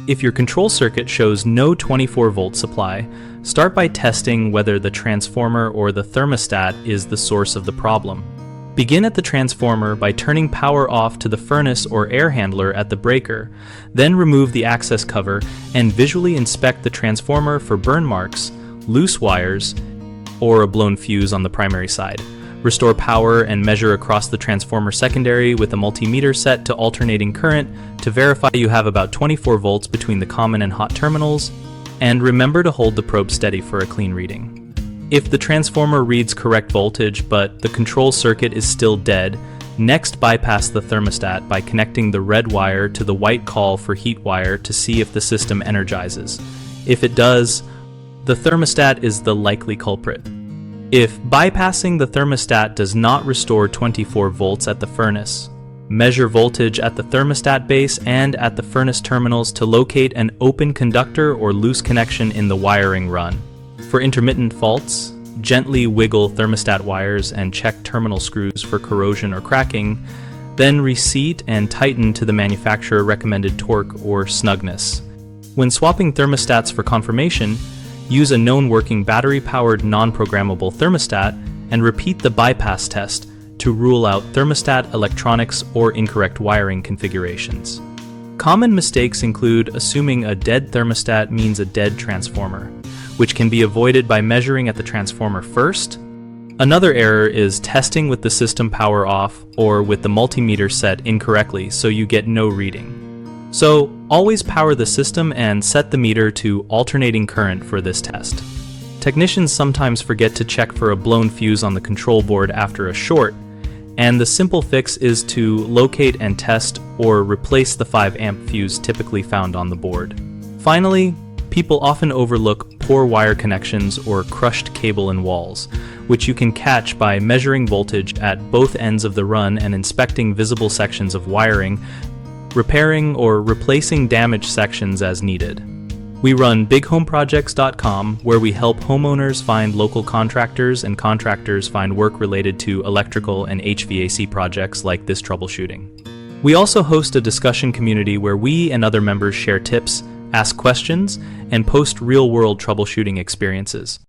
If your control circuit shows no 24-volt supply, start by testing whether the transformer or the thermostat is the source of the problem. Begin at the transformer by turning power off to the furnace or air handler at the breaker, then remove the access cover and visually inspect the transformer for burn marks, loose wires, or a blown fuse on the primary side. Restore power and measure across the transformer secondary with a multimeter set to alternating current to verify you have about 24 volts between the common and hot terminals, and remember to hold the probe steady for a clean reading. If the transformer reads correct voltage but the control circuit is still dead, next bypass the thermostat by connecting the red wire to the white call for heat wire to see if the system energizes. If it does, the thermostat is the likely culprit. If bypassing the thermostat does not restore 24 volts at the furnace, measure voltage at the thermostat base and at the furnace terminals to locate an open conductor or loose connection in the wiring run. For intermittent faults, gently wiggle thermostat wires and check terminal screws for corrosion or cracking, then reseat and tighten to the manufacturer recommended torque or snugness. When swapping thermostats for confirmation, use a known working battery-powered non-programmable thermostat and repeat the bypass test to rule out thermostat electronics or incorrect wiring configurations. Common mistakes include assuming a dead thermostat means a dead transformer, which can be avoided by measuring at the transformer first. Another error is testing with the system power off or with the multimeter set incorrectly so you get no reading. So always power the system and set the meter to alternating current for this test. Technicians sometimes forget to check for a blown fuse on the control board after a short, and the simple fix is to locate and test or replace the 5-amp fuse typically found on the board. Finally, people often overlook poor wire connections or crushed cable in walls, which you can catch by measuring voltage at both ends of the run and inspecting visible sections of wiring, repairing or replacing damaged sections as needed. We run bighomeprojects.com, where we help homeowners find local contractors and contractors find work related to electrical and HVAC projects like this troubleshooting. We also host a discussion community where we and other members share tips, ask questions, and post real-world troubleshooting experiences.